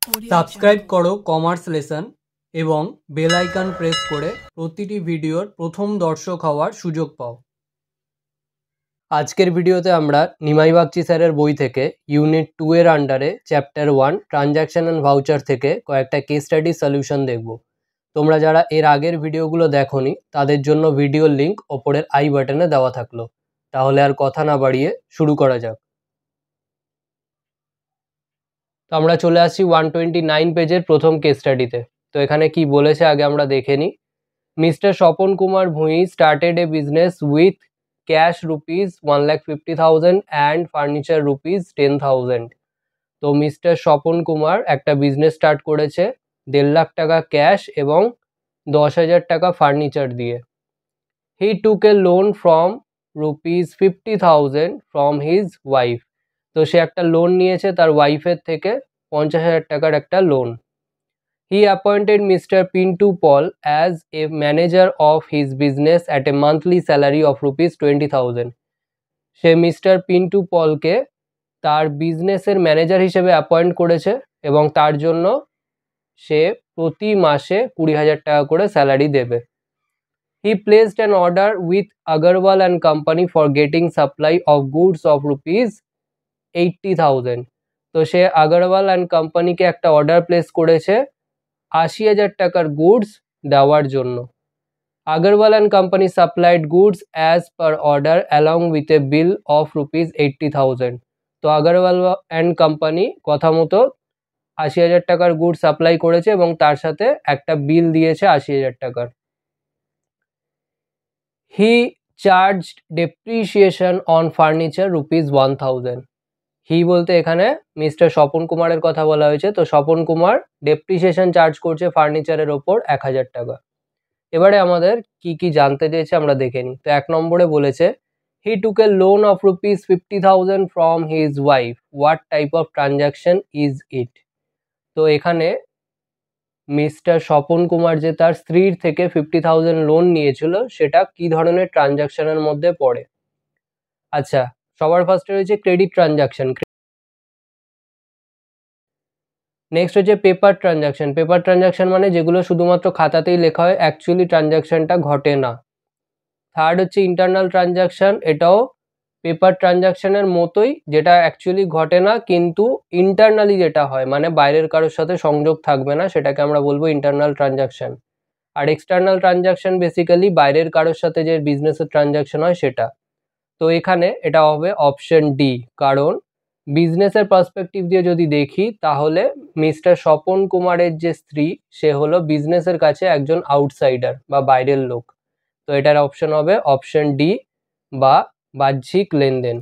Subscribe করো commerce lesson এবং bell icon press করে প্রতিটি ভিডিওর প্রথম দর্শক হওয়ার সুযোগ পাও। আজকের ভিডিওতে আমরা নিমাই বাগচি স্যারের বই থেকে ইউনিট 2 এর আন্ডারে চ্যাপ্টার 1 ট্রানজ্যাকশন অ্যান্ড ভাউচার থেকে কয়েকটা কেস স্টাডি সলিউশন দেখব। তোমরা যারা এর আগের ভিডিওগুলো দেখোনি তাদের জন্য ভিডিওর লিংক ওপরের আই বাটনে দেওয়া থাকলো। তাহলে আর কথা না বাড়িয়ে শুরু করা যাক। তো আমরা চলে আসছি 129 পেজের প্রথম কেস স্টাডিতে। তো এখানে কি বলেছে আগে আমরা দেখে নিই। মিস্টার স্বপন কুমার ভুঁই started a business with cash rupees 1,50,000 and furniture rupees 10,000। তো মিস্টার স্বপন কুমার একটা বিজনেস স্টার্ট করেছে 1.5 লাখ টাকা ক্যাশ এবং 10,000 টাকা ফার্নিচার দিয়ে। He took a loan from rupees 50,000 from his wife. তো সে একটা লোন নিয়েছে তার ওয়াইফের থেকে 50,000 টাকার একটা loan. He appointed Mr. Pintu Paul as a manager of his business at a monthly salary of rupees 20,000. Say mister Pintu পলকে তার বিজনেসের ম্যানেজার হিসেবে অ্যাপয়েন্ট করেছে এবং তার জন্য সে প্রতি মাসে 20,000 টাকা করে স্যালারি দেবে। He placed an order with Agarwal and Company for getting supply of goods of rupees 80,000. তো সে আগরওয়াল অ্যান্ড কোম্পানিকে একটা অর্ডার প্লেস করেছে 80,000 টাকার গুডস দেওয়ার জন্য। Agarwal and company supplied goods as per order along with a bill of rupees 80,000। তো Agarwal and company কথা মতো 80,000 টাকার গুডস সাপ্লাই করেছে এবং তার সাথে একটা বিল দিয়েছে 80,000 টাকার। He charged depreciation on furniture rupees 1,000। হি বলতে এখানে মিস্টার স্বপন কুমারের কথা বলা হয়েছে। তো স্বপন কুমার ডেপ্রিসিয়েশন চার্জ করছে ফার্নিচারের ওপর 1,000 টাকা। এবারে আমাদের কি কি জানতে চেয়েছে আমরা দেখে নিই। তো 1 নম্বরে বলেছে he took a loan of rupees 50,000 from his wife, what type of transaction is it. তো এখানে মিস্টার স্বপন কুমার যে তার স্ত্রীর থেকে 50,000 লোন নিয়েছিল সেটা কি ধরনের ট্রানজ্যাকশনের মধ্যে পড়ে। আচ্ছা, সবার ফার্স্টে রয়েছে ক্রেডিট ট্রানজ্যাকশন। নেক্সট হচ্ছে পেপার ট্রানজ্যাকশন। পেপার ট্রানজ্যাকশন মানে যেগুলো শুধুমাত্র খাতাতেই লেখা হয়, অ্যাকচুয়ালি ট্রানজ্যাকশনটা ঘটে না। থার্ড হচ্ছে ইন্টারনাল ট্রানজ্যাকশন, এটাও পেপার ট্রানজ্যাকশনের মতোই, যেটা অ্যাকচুয়ালি ঘটে না কিন্তু ইন্টারনালি যেটা হয় মানে বাইরের কারোর সাথে সংযোগ থাকবে না, সেটাকে আমরা বলবো ইন্টারনাল ট্রানজ্যাকশন। আর এক্সটার্নাল ট্রানজ্যাকশন বেসিক্যালি বাইরের কারোর সাথে যে বিজনেসের ট্রানজ্যাকশন হয় সেটা। তো এখানে এটা হবে অপশন ডি, কারণ বিজনেসের পার্সপেক্টিভ দিয়ে যদি দেখি তাহলে মিস্টার স্বপন কুমারের যে স্ত্রী সে হলো বিজনেসের কাছে একজন আউটসাইডার বা বাইরের লোক। তো এটার অপশন হবে অপশন ডি বা বাহ্যিক লেনদেন।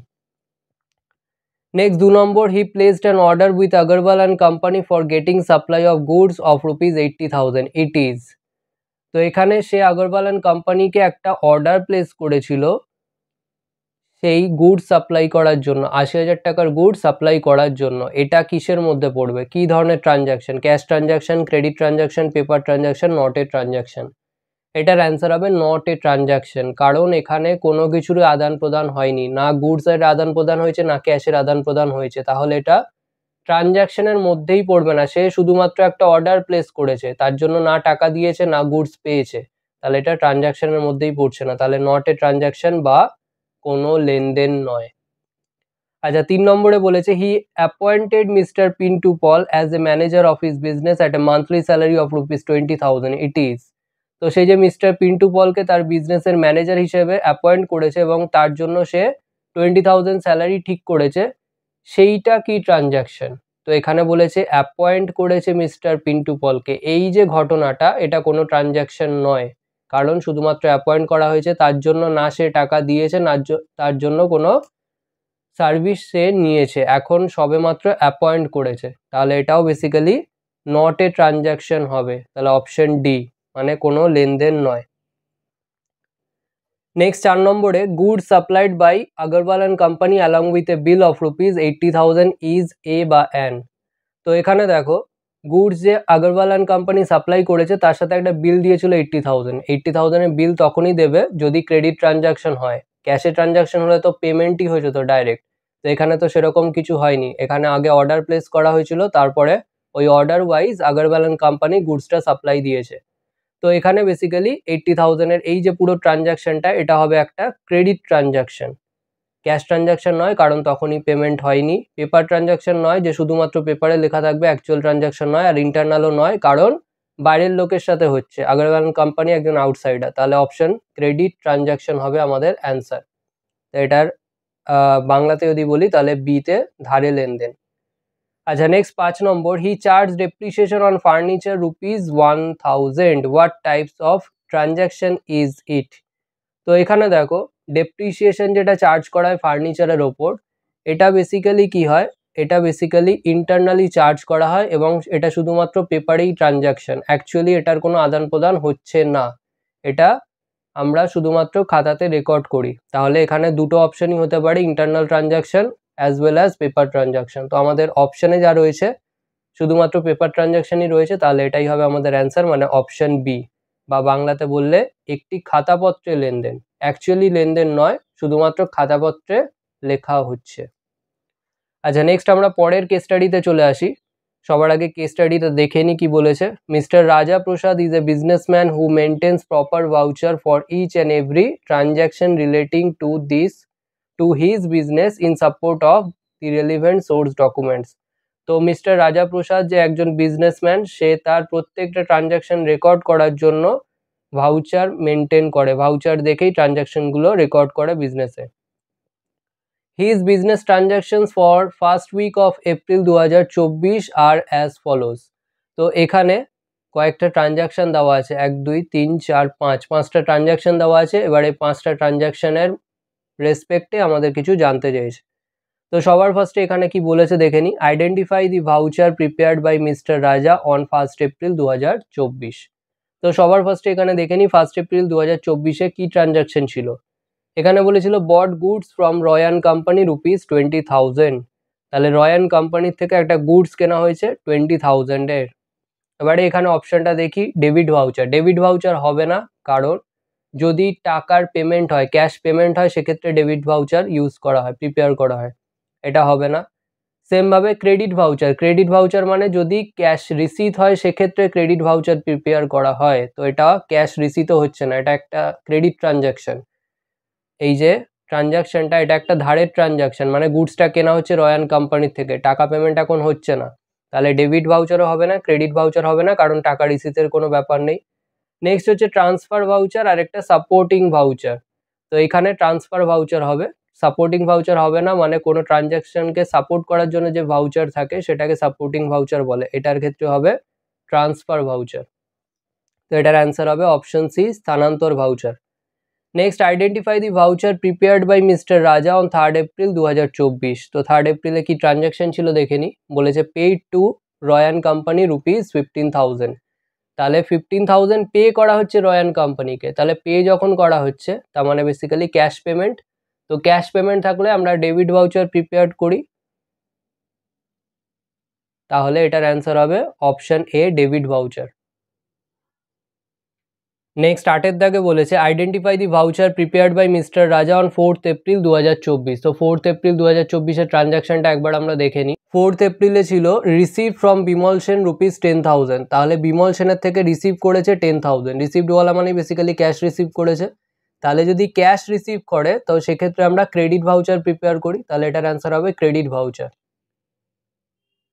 Next 2 number, he placed an order with Agarwal and company for getting supply of goods of rupees 80,000। It is. তো এখানে সে আগরওয়াল অ্যান্ড কোম্পানিকে একটা অর্ডার প্লেস করেছিল সেই গুডস সাপ্লাই করার জন্য, 80,000 টাকার গুডস সাপ্লাই করার জন্য। এটা কিসের মধ্যে পড়বে, কি ধরনের transaction? Cash transaction, credit transaction, paper transaction, not a transaction. এটার অ্যান্সার হবে নট এ ট্রানজ্যাকশন, কারণ এখানে কোনো কিছুর আদান প্রদান হয়নি, না গুডসের আদান প্রদান হয়েছে না ক্যাশের আদান প্রদান হয়েছে। তাহলে এটা ট্রানজ্যাকশনের মধ্যেই পড়বে না। সে শুধুমাত্র একটা অর্ডার প্লেস করেছে, তার জন্য না টাকা দিয়েছে না গুডস পেয়েছে, তাহলে এটা ট্রানজ্যাকশনের মধ্যেই পড়ছে না, তাহলে নট এ ট্রানজ্যাকশন বা কোনো লেনদেন নয়। আচ্ছা, 3 নম্বরে বলেছে he appointed mister Pintu Paul as a manager of his business at a monthly salary of rupees 20,000। It is. তো সেই যে মিস্টার পিন্টু পলকে তার বিজনেসের ম্যানেজার হিসেবে অ্যাপয়েন্ট করেছে এবং তার জন্য সে 20,000 স্যালারি ঠিক করেছে, সেইটা কি ট্রানজ্যাকশন? তো এখানে বলেছে অ্যাপয়েন্ট করেছে মিস্টার পিন্টু পলকে, এই যে ঘটনাটা এটা কোনো ট্রানজ্যাকশন নয়, কারণ শুধুমাত্র অ্যাপয়েন্ট করা হয়েছে, তার জন্য না সে টাকা দিয়েছে না তার জন্য কোনো সার্ভিস সে নিয়েছে, এখন সবেমাত্র অ্যাপয়েন্ট করেছে, তাহলে এটাও বেসিক্যালি নট এ ট্রানজ্যাকশন হবে। তাহলে অপশন ডি মানে কোনো লেনদেন নয়। নেক্সট 4 নম্বরে goods supplied by Agarwal and company along with a bill of rupees 80,000 is a বা অ্যান। তো এখানে দেখো গুডস যে আগরওয়াল অ্যান্ড কোম্পানি সাপ্লাই করেছে তার সাথে একটা বিল দিয়েছিল 80,000। 80,000 এর বিল তখনই দেবে যদি ক্রেডিট ট্রানজ্যাকশন হয়, ক্যাশে ট্রানজ্যাকশন হলে তো পেমেন্টই হয়ে যেত ডাইরেক্ট। তো এখানে তো সেরকম কিছু হয়নি, এখানে আগে অর্ডার প্লেস করা হয়েছিল, তারপরে ওই order wise Agarwal and company গুডসটা সাপ্লাই দিয়েছে। তো এখানে বেসিক্যালি 80,000-এর এই যে পুরো ট্রানজাকশনটা, এটা হবে একটা ক্রেডিট ট্রানজাকশন, ক্যাশ ট্রানজাকশন নয়, কারণ তখনই পেমেন্ট হয়নি। পেপার ট্রানজাকশন নয়, যে শুধুমাত্র পেপারে লেখা থাকবে, অ্যাকচুয়াল ট্রানজাকশন নয়। আর ইন্টারনালও নয়, কারণ বাইরের লোকের সাথে হচ্ছে, আগরওয়াল কোম্পানি একজন আউটসাইডার। তাহলে অপশন ক্রেডিট ট্রানজাকশন হবে আমাদের অ্যান্সার। তো এটার বাংলাতে যদি বলি তাহলে বিতে ধারে লেনদেন। আচ্ছা, next 5 number, he charge depreciation on furniture ₹1000, what types of transaction is it? তো এখানে দেখো, ডেপ্রিসিয়েশন যেটা চার্জ করা হয় ফার্নিচারের ওপর, এটা বেসিক্যালি কি হয়, এটা বেসিক্যালি ইন্টারনালি চার্জ করা হয় এবং এটা শুধুমাত্র পেপারেই ট্রানজাকশন, অ্যাকচুয়ালি এটার কোনো আদান প্রদান হচ্ছে না, এটা আমরা শুধুমাত্র খাতাতে রেকর্ড করি। তাহলে এখানে দুটো অপশনই হতে পারে, internal transaction as well as paper transaction. তো আমাদের অপশনে যা রয়েছে শুধুমাত্র পেপার ট্রানজাকশনই রয়েছে, তাহলে এটাই হবে আমাদের অ্যান্সার, মানে অপশন বি, বা বাংলাতে বললে একটি খাতাপত্রে লেনদেন, অ্যাকচুয়ালি লেনদেন নয়, শুধুমাত্র খাতাপত্রে লেখা হচ্ছে। আচ্ছা, নেক্সট আমরা পরের কেস স্টাডিতে চলে আসি। সবার আগে কেস স্টাডিতে দেখে নি কি বলেছে। Mister Raja Prasad is a businessman who maintains proper voucher for each and every transaction relating to his business in support of the relevant source documents. তো মিস্টার রাজা প্রসাদ যে একজন বিজনেসম্যান, সে তার প্রত্যেকটা ট্রানজাকশন রেকর্ড করার জন্য ভাউচার মেনটেন করে, ভাউচার দেখেই ট্রানজাকশনগুলো record করে বিজনেসে। His business transactions for first week of April 2024 are as follows. তো এখানে কয়েকটা ট্রানজাকশন দেওয়া আছে, 1 2 3 4 5, পাঁচটা ট্রানজাকশন দেওয়া আছে। এবারে পাঁচটা ট্রানজাকশনের রেসপেক্টে আমাদের কিছু জানতে চাইছে। তো সবার ফার্স্টে এখানে কি বলেছে দেখে নি, identify the voucher prepared by mister Raja on 1 April 2024। তো সবার ফার্স্টে এখানে দেখে নি 1 এপ্রিল 2024-এ কি ট্রানজাকশন ছিল। এখানে বলেছিল বট গুডস ফ্রম রয়ান কোম্পানি ₹20,000। তাহলে রয়ান কোম্পানির থেকে একটা গুডস কেনা হয়েছে 20,000-এর। এবারে এখানে অপশনটা দেখি, ডেবিট ভাউচার। ডেবিট ভাউচার হবে না, কারণ যদি টাকার পেমেন্ট হয়, ক্যাশ পেমেন্ট হয়, সেক্ষেত্রে ডেবিট ভাউচার ইউজ করা হয়, প্রিপেয়ার করা হয়, এটা হবে না। সেমভাবে ক্রেডিট ভাউচার, ক্রেডিট ভাউচার মানে যদি ক্যাশ রিসিট হয়, সেক্ষেত্রে ক্রেডিট ভাউচার প্রিপেয়ার করা হয়। তো এটা ক্যাশ রিসিটও হচ্ছে না, এটা একটা ক্রেডিট ট্রানজাকশন। এই যে ট্রানজাকশনটা, এটা একটা ধারের ট্রানজাকশন, মানে গুডসটা কেনা হচ্ছে রয়ান কোম্পানির থেকে, টাকা পেমেন্ট এখন হচ্ছে না। তাহলে ডেবিট ভাউচারও হবে না, ক্রেডিট ভাউচার হবে না, কারণ টাকা রিসিটের কোনো ব্যাপার নেই। নেক্সট হচ্ছে ট্রান্সফার ভাউচার আর একটা সাপোর্টিং ভাউচার। তো এখানে ট্রান্সফার ভাউচার হবে, সাপোর্টিং ভাউচার হবে না, মানে কোনো ট্রানজাকশনকে সাপোর্ট করার জন্য যে ভাউচার থাকে সেটাকে সাপোর্টিং ভাউচার বলে, এটার ক্ষেত্রে হবে ট্রান্সফার ভাউচার। তো এটার অ্যান্সার হবে অপশন সি, স্থানান্তর voucher. Next, identify the voucher prepared by mister Raja on 3 April 2024। তো 3 এপ্রিলে কি ট্রানজাকশন ছিল দেখে নি, বলেছে পেইড টু রয়ান কোম্পানি ₹15,000। তাহলে 15,000 পে করা হচ্ছে রয়ান কোম্পানিকে। তাহলে পে যখন করা হচ্ছে, তার মানে বেসিক্যালি ক্যাশ পেমেন্ট। তো ক্যাশ পেমেন্ট থাকলে আমরা ডেবিট ভাউচার প্রিপেয়ার করি, তাহলে এটার অ্যান্সার হবে option A, debit voucher. Next 8-এর দাগে বলেছে identify the voucher prepared by mister Raja on 4 April 2024। তো 4 এপ্রিল 2024-এর ট্রানজাকশনটা একবার আমরা দেখে নিই। 4 এপ্রিলে ছিল রিসিভ ফ্রম বিমল সেন ₹10,000। তাহলে বিমল সেনের থেকে রিসিভ করেছে 10,000, রিসিভডওয়ালা মানে বেসিক্যালি ক্যাশ রিসিভ করেছে। তাহলে যদি ক্যাশ রিসিভ করে, তো সেক্ষেত্রে আমরা ক্রেডিট ভাউচার প্রিপেয়ার করি, তাহলে এটার অ্যান্সার হবে ক্রেডিট ভাউচার।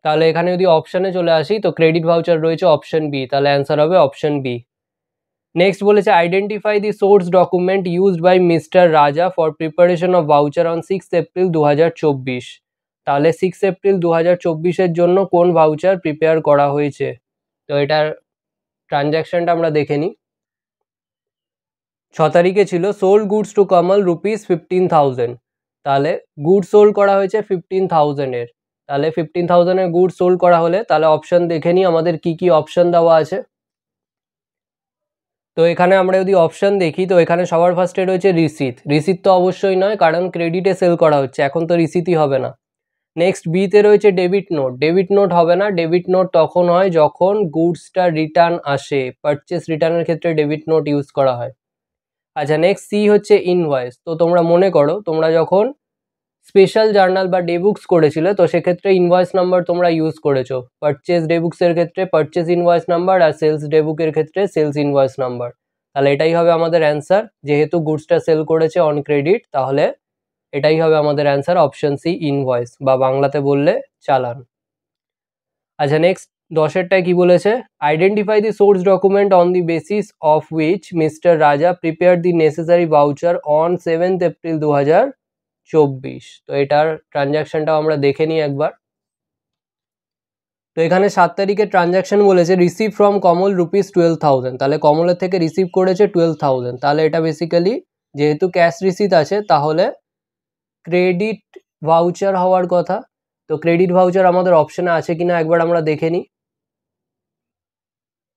তাহলে এখানে যদি অপশানে চলে আসি, তো ক্রেডিট ভাউচার রয়েছে অপশন বি, তাহলে অ্যান্সার হবে অপশন বি। নেক্সট বলেছে identify the source document used by mister Raja for preparation of voucher on 6 April 2024। তাহলে 6 এপ্রিল 2024-এর জন্য কোন ভাউচার প্রিপেয়ার করা হয়েছে। তো এটার ট্রানজাকশনটা আমরা দেখে নিই। 6 তারিখে ছিল সোল্ড গুডস টু কমল ₹15,000। তাহলে গুড সোল্ড করা হয়েছে 15,000-এর। তাহলে 15,000-এর গুড সোল্ড করা হলে, তাহলে অপশন দেখে নিই আমাদের কি কি অপশন দেওয়া আছে। তো এখানে আমরা যদি অপশন দেখি, তো এখানে সবার ফার্স্টে রয়েছে রিসিট। রিসিট তো অবশ্যই নয়, কারণ ক্রেডিটে সেল করা হচ্ছে, এখন তো রিসিটই হবে না। নেক্সট বিতে রয়েছে ডেবিট নোট। ডেবিট নোট হবে না, ডেবিট নোট তখন হয় যখন গুডসটা রিটার্ন আসে, পারচেস রিটার্নের ক্ষেত্রে ডেবিট নোট ইউজ করা হয়। আচ্ছা, নেক্সট সি হচ্ছে ইনভয়েস। তো তোমরা মনে করো, তোমরা যখন স্পেশাল জার্নাল বা ডে বুকস করেছিলে তো সেক্ষেত্রে ইনভয়েস নাম্বার তোমরা ইউজ করেছো। পারচেস ডে বুকসের ক্ষেত্রে পারচেস ইনভয়েস নাম্বার, আর সেলস ডে বুকের ক্ষেত্রে সেলস ইনভয়েস নাম্বার। তাহলে এটাই হবে আমাদের অ্যান্সার। যেহেতু গুডসটা সেল করেছে অন ক্রেডিট, তাহলে এটাই হবে আমাদের অ্যান্সার, অপশন সি ইনভয়েস, বা বাংলাতে বললে চালান। আচ্ছা, নেক্সট 10এরটায় কি বলেছে? Identify the source document on the basis of which mister Raja prepare the necessary voucher on 7th April 2024। তো এটার ট্রানজাকশনটাও আমরা দেখে নিই একবার। তো এখানে 7 তারিখে ট্রানজাকশন বলেছে রিসিভ ফ্রম কমল রুপিস 12,000। তাহলে কমলের থেকে রিসিভ করেছে 12,000। তাহলে এটা বেসিক্যালি যেহেতু ক্যাশ রিসিট আছে, তাহলে ক্রেডিট ভাউচার হওয়ার কথা। তো ক্রেডিট ভাউচার আমাদের অপশনে আছে কিনা একবার আমরা দেখে নিই।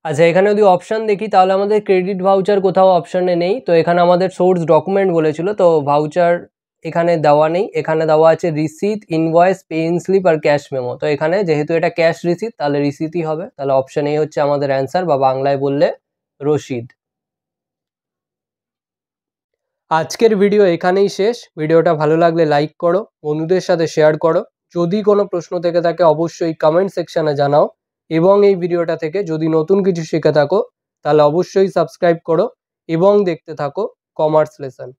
আচ্ছা, এখানে যদি অপশন দেখি তাহলে আমাদের ক্রেডিট ভাউচার কোথাও অপশনে নেই। তো এখানে আমাদের সোর্স ডকুমেন্ট বলেছিল, তো ভাউচার এখানে দেওয়া নেই। এখানে দেওয়া আছে receipt, invoice, pay in slip আর ক্যাশ মেমো। তো এখানে যেহেতু এটা ক্যাশ রিসিট, তাহলে রিসিটই হবে। তাহলে অপশন এই হচ্ছে আমাদের অ্যান্সার, বা বাংলায় বললে রসিদ। আজকের ভিডিও এখানেই শেষ। ভিডিওটা ভালো লাগলে লাইক করো, বন্ধুদের সাথে শেয়ার করো। যদি কোনো প্রশ্ন থেকে থাকে অবশ্যই কমেন্ট সেকশনে জানাও, এবং এই ভিডিওটা থেকে যদি নতুন কিছু শিখে থাকো তাহলে অবশ্যই সাবস্ক্রাইব করো এবং দেখতে থাকো কমার্স লেসন।